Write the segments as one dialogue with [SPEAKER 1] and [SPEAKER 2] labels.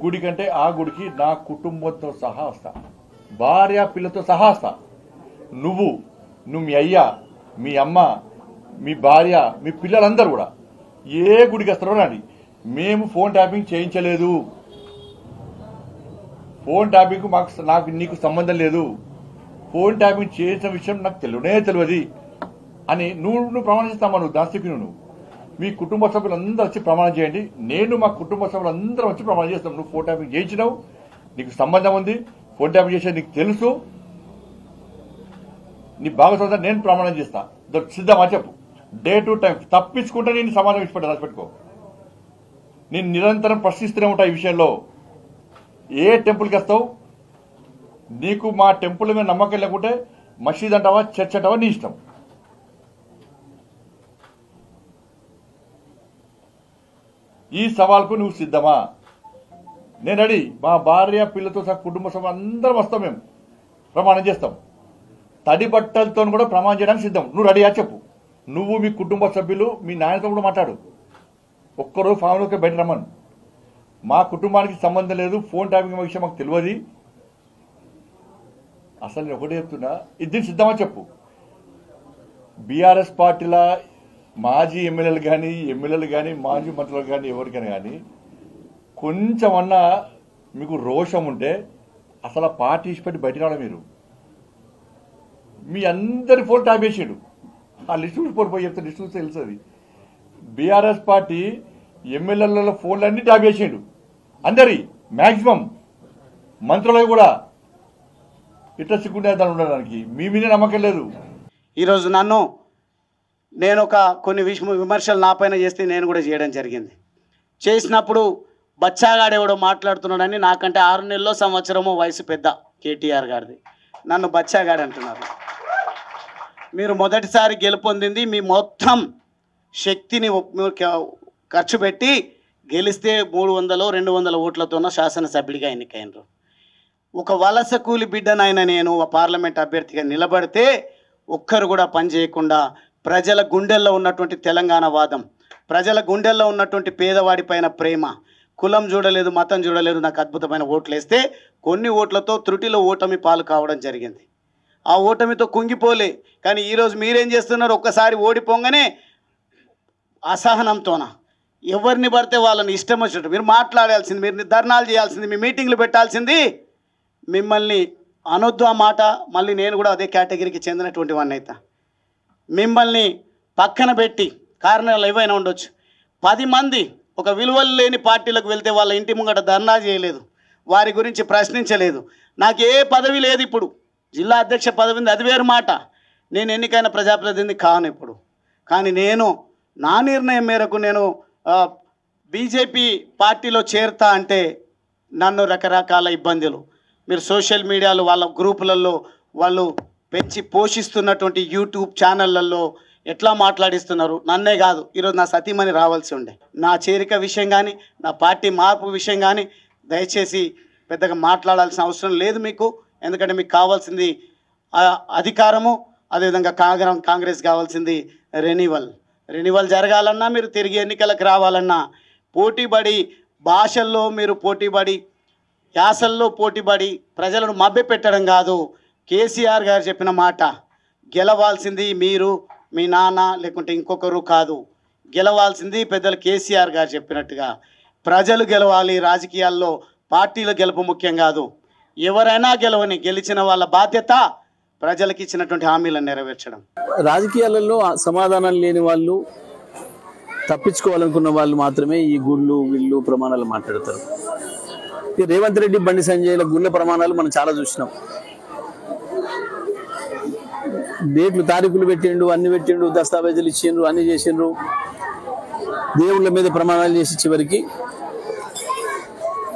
[SPEAKER 1] గుడి కంటే ఆ గుడికి నా కుటుంబంతో సహా వస్తా, భార్య పిల్లతో సహా వస్తా. నువ్వు మీ అయ్యా, మీ అమ్మ, మీ భార్య, మీ పిల్లలందరూ కూడా ఏ గుడికి వస్తారో రండి. మేము ఫోన్ ట్యాపింగ్ చేయించలేదు. ఫోన్ ట్యాపింగ్ నాకు నీకు సంబంధం లేదు. ఫోన్ ట్యాపింగ్ చేసిన విషయం నాకు తెలియదు అని నువ్వు ప్రమాణం చేస్తామా? నువ్వు దానికి నువ్వు మీ కుటుంబ సభ్యులందరూ వచ్చి ప్రమాణం చేయండి. నేను మా కుటుంబ సభ్యులందరూ వచ్చి ప్రమాణం చేస్తాం. నువ్వు ఫోన్ ట్యాపింగ్ చేయించినావు, నీకు సంబంధం ఉంది, ఫోన్ ట్యాపింగ్ చేసేది నీకు తెలుసు, నీ భాగస్వామ్యం నేను ప్రమాణం చేస్తా. సిద్ధమా చెప్పు. డే టు టైం తప్పించుకుంటే నేను సమాధానం ఇచ్చిపెట్టా, రాసిపెట్టుకో. నేను నిరంతరం ప్రశ్నిస్తూనే ఉంటా ఈ విషయంలో. ఏ టెంపుల్కి వస్తావు? నీకు మా టెంపుల్ మీద నమ్మకం లేకుంటే మసీద్ అంటావా, చర్చ్ అంటావా, నీ ఇష్టం. ఈ సవాల్కు నువ్వు సిద్ధమా? నేను రెడీ. మా భార్య పిల్లలతో సహా కుటుంబ సభ్యులు అందరం వస్తాం, మేము ప్రమాణం చేస్తాం. తడి బట్టలతో కూడా ప్రమాణం చేయడానికి సిద్ధం. నువ్వు రెడీయా చెప్పు. నువ్వు మీ కుటుంబ సభ్యులు మీ నాయనతో కూడా మాట్లాడు. ఒక్కరోజు ఫ్యామిలీకి బయట రమ్మను. మా కుటుంబానికి సంబంధం లేదు, ఫోన్ ట్యాపింగ్ విషయం మాకు తెలియదు. అసలు నేను ఒకటే చెప్తున్నా, ఇది సిద్ధమా చెప్పు. బీఆర్ఎస్ పార్టీల మాజీ ఎమ్మెల్యేలు కానీ మాజీ మంత్రులు కానీ ఎవరికైనా కానీ కొంచెమన్నా మీకు రోషం ఉంటే అసలు ఆ పార్టీ ఇచ్చిపెట్టి బయట రావడం. మీరు మీ అందరి ఫోన్ ట్యాప్ చేసాడు. ఆ లిస్టు పోయి చెప్తే లిస్టు చూస్తే తెలుస్తుంది. బీఆర్ఎస్ పార్టీ ఎమ్మెల్యేల ఫోన్లన్నీ ట్యాప్ చేసాడు. అందరి మ్యాక్సిమం మంత్రులు కూడా ఇట్లా సిగ్గుండే దాన్ని ఉండడానికి మీ మీదే నమ్మకం లేదు.
[SPEAKER 2] ఈరోజు నేను కొన్ని విమర్శలు నా పైన చేస్తే నేను కూడా చేయడం జరిగింది. చేసినప్పుడు బచ్చాగాడెవడో మాట్లాడుతున్నాడని, నాకంటే 6 నెలల్లో సంవత్సరమో వయసు పెద్ద కేటీఆర్ గారిది, నన్ను బచ్చాగాడు అంటున్నారు. మీరు మొదటిసారి గెలుపొందింది మీ మొత్తం శక్తిని ఖర్చు పెట్టి గెలిస్తే 300-200 ఓట్లతోన శాసనసభ్యుడిగా ఎన్నికైనరు. ఒక వలస కూలి బిడ్డనైనా నేను పార్లమెంట్ అభ్యర్థిగా నిలబడితే ఒక్కరు కూడా పని చేయకుండా ప్రజల గుండెల్లో ఉన్నటువంటి తెలంగాణ వాదం, ప్రజల గుండెల్లో ఉన్నటువంటి పేదవాడి పైన ప్రేమ, కులం చూడలేదు, మతం చూడలేదు, నాకు అద్భుతమైన ఓట్లు వేస్తే కొన్ని ఓట్లతో త్రుటిలో ఓటమి పాలు కావడం జరిగింది. ఆ ఓటమితో కుంగిపోలే. కానీ ఈరోజు మీరేం చేస్తున్నారు? ఒక్కసారి ఓడిపోగానే అసహనంతోన ఎవరిని పడితే వాళ్ళని ఇష్టం వచ్చినట్టు మీరు మాట్లాడాల్సింది, మీరు ధర్నాలు చేయాల్సింది, మీ మీటింగ్లు పెట్టాల్సింది. మిమ్మల్ని అనొద్దు ఆ మాట. మళ్ళీ నేను కూడా అదే కేటగిరీకి చెందినటువంటి వాడిని అయితే మిమ్మల్ని పక్కన పెట్టి కారణాలు ఏవైనా ఉండొచ్చు. 10 మంది ఒక విలువలు లేని పార్టీలకు వెళ్తే వాళ్ళ ఇంటి ముంగట ధర్నా చేయలేదు, వారి గురించి ప్రశ్నించలేదు. నాకు ఏ పదవి లేదు. ఇప్పుడు జిల్లా అధ్యక్ష పదవి ఉంది, అది వేరు మాట. నేను ఎన్నికైన ప్రజాప్రతినిధి కాను ఇప్పుడు. కానీ నా నిర్ణయం మేరకు నేను బీజేపీ పార్టీలో చేరుతా అంటే నన్ను రకరకాల ఇబ్బందులు, మీరు సోషల్ మీడియాలో వాళ్ళ గ్రూపులలో వాళ్ళు పెంచి పోషిస్తున్నటువంటి యూట్యూబ్ ఛానళ్ళల్లో ఎట్లా మాట్లాడిస్తున్నారు. నన్నే కాదు, ఈరోజు నా సతీమణి రావాల్సి ఉండే. నా చేరిక విషయం కానీ నా పార్టీ మార్పు విషయం కానీ దయచేసి పెద్దగా మాట్లాడాల్సిన అవసరం లేదు మీకు. ఎందుకంటే మీకు కావాల్సింది అధికారము, అదేవిధంగా కాంగ్రెస్ కావాల్సింది రెన్యువల్ జరగాలన్నా, మీరు తిరిగి ఎన్నికలకు రావాలన్నా పోటీపడి, భాషల్లో మీరు పోటీపడి, యాసల్లో పోటీపడి ప్రజలను మభ్యపెట్టడం కాదు. కేసీఆర్ గారు చెప్పిన మాట, గెలవాల్సింది మీరు, మీ నాన్న, లేకుంటే ఇంకొకరు కాదు. గెలవాల్సింది పెద్దలు కేసీఆర్ గారు చెప్పినట్టుగా ప్రజలు గెలవాలి. రాజకీయాల్లో పార్టీల గెలుపు ముఖ్యం కాదు. ఎవరైనా గెలిచిన వాళ్ళ బాధ్యత ప్రజలకు ఇచ్చినటువంటి హామీలను నెరవేర్చడం.
[SPEAKER 3] రాజకీయాలలో సమాధానం లేని వాళ్ళు, తప్పించుకోవాలనుకున్న వాళ్ళు మాత్రమే ఈ గుళ్ళు వీళ్ళు ప్రమాణాలు మాట్లాడతారు. రేవంత్ రెడ్డి, బండి సంజయ్ల గుళ్ళ ప్రమాణాలు మనం చాలా చూసినాం. డేట్లు తారీఖులు పెట్టిండు, అన్ని పెట్టిండు, దస్తావేజులు ఇచ్చిండ్రు, అన్ని చేసిండ్రు. దేవుళ్ళ మీద ప్రమాణాలు చేసి చివరికి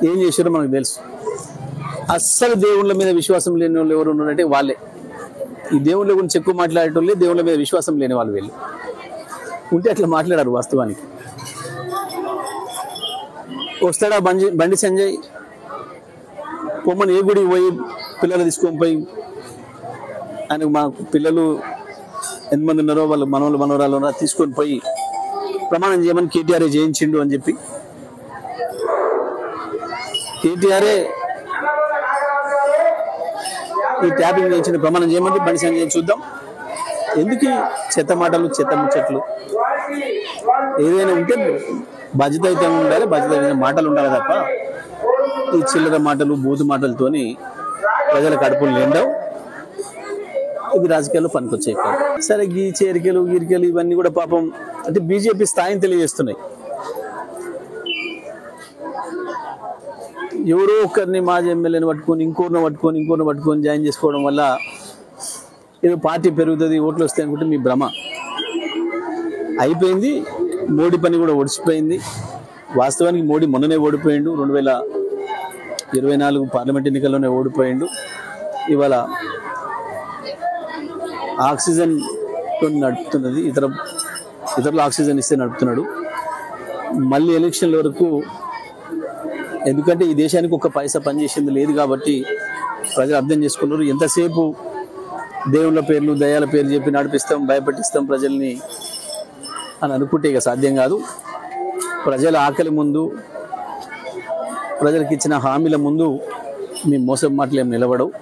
[SPEAKER 3] ఏం చేసారో మనకు తెలుసు. అస్సలు దేవుళ్ళ మీద విశ్వాసం లేని వాళ్ళు ఎవరు ఉన్నారంటే వాళ్ళే. ఈ దేవుళ్ళ గురించి ఎక్కువ మాట్లాడేటోళ్ళే దేవుళ్ళ మీద విశ్వాసం లేని వాళ్ళు. వీళ్ళు ఉంటే అట్లా మాట్లాడారు. వాస్తవానికి వస్తాడా బండి సంజయ్, పొమ్మని ఏ గుడికి పోయి పిల్లలు తీసుకొని పోయి, ఆయనకు మా పిల్లలు ఎంతమంది ఉన్నారో వాళ్ళు మనవరాలు ఉన్నారో తీసుకొని పోయి ప్రమాణం చేయమని కేటీఆర్ చేయించిండు అని చెప్పి కేటీఆరే ఈ ట్యాపింగ్ చేయించిన ప్రమాణం చేయమంటే బండి సంజయ్ చూద్దాం. ఎందుకు చెత్త మాటలు చెత్త ముచ్చట్లు? ఏదైనా ఉంటే బాధ్యతాయుతంగా ఉండాలి, బాధ్యత మాటలు ఉండాలి తప్ప ఈ చిల్లర మాటలు బూతు మాటలతోని ప్రజల కడుపులు నిండవు. ఇది రాజకీయాల్లో పనికొచ్చాయి కాదు. సరే ఈ చేరికలు గీరికలు ఇవన్నీ కూడా పాపం అంటే బీజేపీ స్థాయిని తెలియజేస్తున్నాయి. ఎవరో ఒకరిని మాజీ ఎమ్మెల్యేని పట్టుకొని ఇంకోరిని పట్టుకొని జాయిన్ చేసుకోవడం వల్ల ఏదో పార్టీ పెరుగుతుంది, ఓట్లు వస్తాయి అనుకుంటే మీ భ్రమ. అయిపోయింది. మోడీ పని కూడా ఒడిచిపోయింది. వాస్తవానికి మోడీ మొన్ననే ఓడిపోయిండు, 2024 పార్లమెంట్ ఎన్నికల్లోనే ఓడిపోయిండు. ఇవాళ ఆక్సిజన్ నడుపుతున్నది, ఇతరులు ఆక్సిజన్ ఇస్తే నడుపుతున్నాడు. మళ్ళీ ఎలక్షన్ల వరకు, ఎందుకంటే ఈ దేశానికి ఒక పైసా పనిచేసింది లేదు కాబట్టి ప్రజలు అర్థం చేసుకున్నారు. ఎంతసేపు దేవుళ్ళ పేర్లు దయాల పేర్లు చెప్పి నడిపిస్తాం, భయపెట్టిస్తాం ప్రజల్ని అని అనుకుంటే ఇక సాధ్యం కాదు. ప్రజల ఆకలి ముందు, ప్రజలకు ఇచ్చిన హామీల ముందు మీ మోసం మాటలు ఏం నిలబడవు.